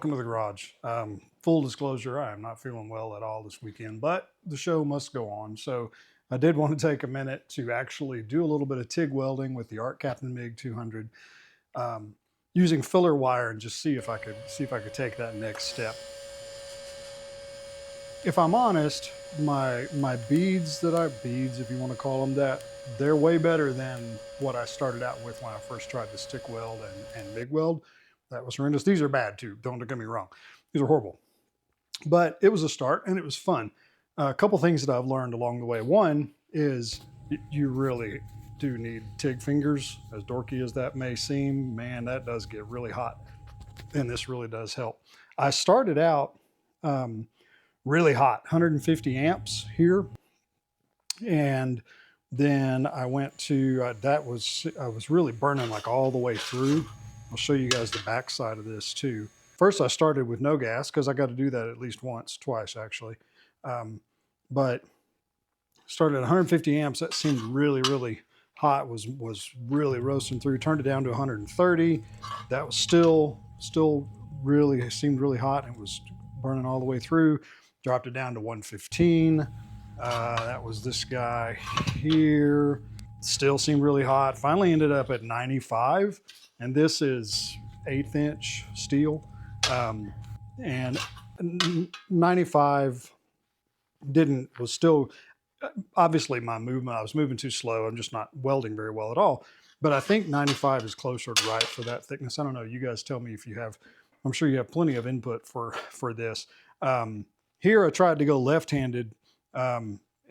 welcome to the garage. Full disclosure, I am not feeling well at all this weekend, but the show must go on. So I did want to take a minute to actually do a little bit of TIG welding with the ArcCaptain Mig200, using filler wire, and just see if I could take that next step. If I'm honest, my beads, if you want to call them that, they're way better than what I started out with when I first tried the stick weld and MIG weld. That was horrendous. These are bad too, don't get me wrong. These are horrible. But it was a start and it was fun. A couple things that I've learned along the way. One is you really do need TIG fingers, as dorky as that may seem. Man, that does get really hot, and this really does help. I started out really hot, 150 amps here, and then I went to, I was really burning like all the way through. I'll show you guys the back side of this too. First, I started with no gas because I got to do that at least twice actually. But started at 150 amps. That seemed really, really hot, was really roasting through. Turned it down to 130. That was still really, it seemed really hot and was burning all the way through. Dropped it down to 115. That was this guy here. Still seemed really hot. Finally ended up at 95. And this is 1/8 inch steel. And 95 was still, obviously my movement, I was moving too slow. I'm just not welding very well at all. But I think 95 is closer to right for that thickness. I don't know, you guys tell me if you have, I'm sure you have plenty of input for this. Here I tried to go left-handed,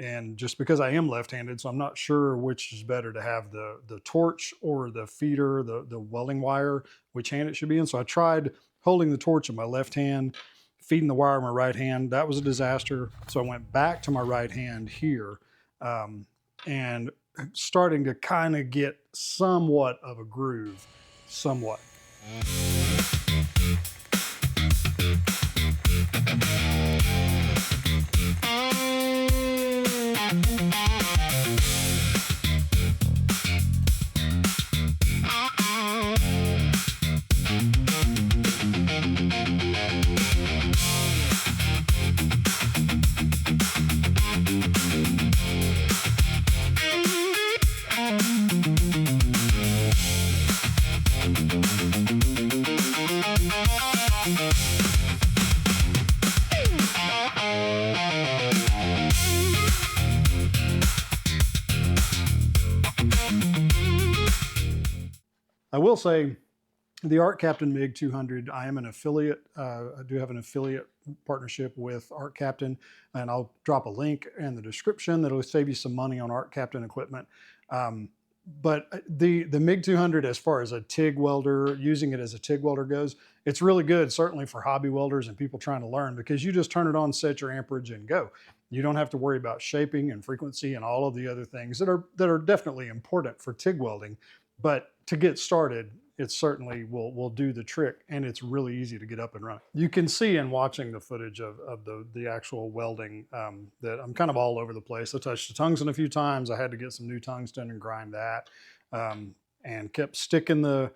and just because I am left-handed, so I'm not sure which is better to have the torch or the feeder, the welding wire, which hand it should be in. So I tried holding the torch in my left hand, feeding the wire in my right hand. That was a disaster. So I went back to my right hand here, and starting to kind of get somewhat of a groove, somewhat. I will say the ArcCaptain Mig200, I am an affiliate. I do have an affiliate partnership with ArcCaptain, and I'll drop a link in the description that'll save you some money on ArcCaptain equipment. But the Mig200, as far as a TIG welder, using it as a TIG welder goes, it's really good, certainly for hobby welders and people trying to learn, because you just turn it on, set your amperage, and go. You don't have to worry about shaping and frequency and all of the other things that are definitely important for TIG welding. But to get started, it certainly will do the trick, and it's really easy to get up and running. You can see in watching the footage of the actual welding that I'm kind of all over the place. I touched the tungsten a few times. I had to get some new tungsten and grind that, and kept sticking the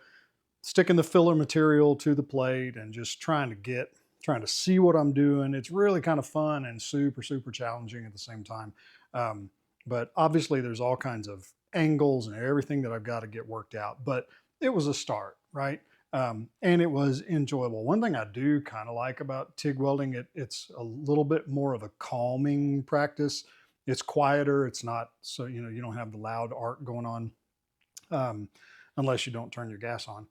filler material to the plate and just trying to see what I'm doing. It's really kind of fun and super challenging at the same time. But obviously there's all kinds of angles and everything that I've got to get worked out, but it was a start, right? And it was enjoyable. One thing I do kind of like about TIG welding, it's a little bit more of a calming practice. It's quieter. It's not, so, you don't have the loud arc going on, unless you don't turn your gas on.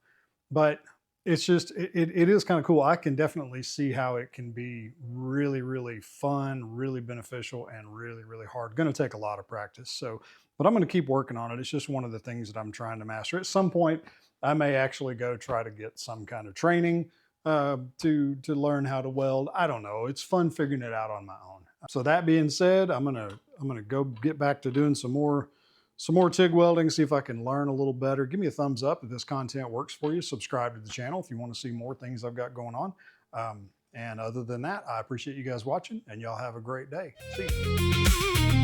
But it's just, it is kind of cool. I can definitely see how it can be really fun, really beneficial, and really hard. Going to take a lot of practice. But I'm going to keep working on it. It's just one of the things that I'm trying to master. At some point, I may actually go try to get some kind of training to learn how to weld. I don't know. It's fun figuring it out on my own. So that being said, I'm gonna go get back to doing some more TIG welding, see if I can learn a little better. Give me a thumbs up if this content works for you. Subscribe to the channel if you want to see more things I've got going on. And other than that, I appreciate you guys watching, and y'all have a great day. See you.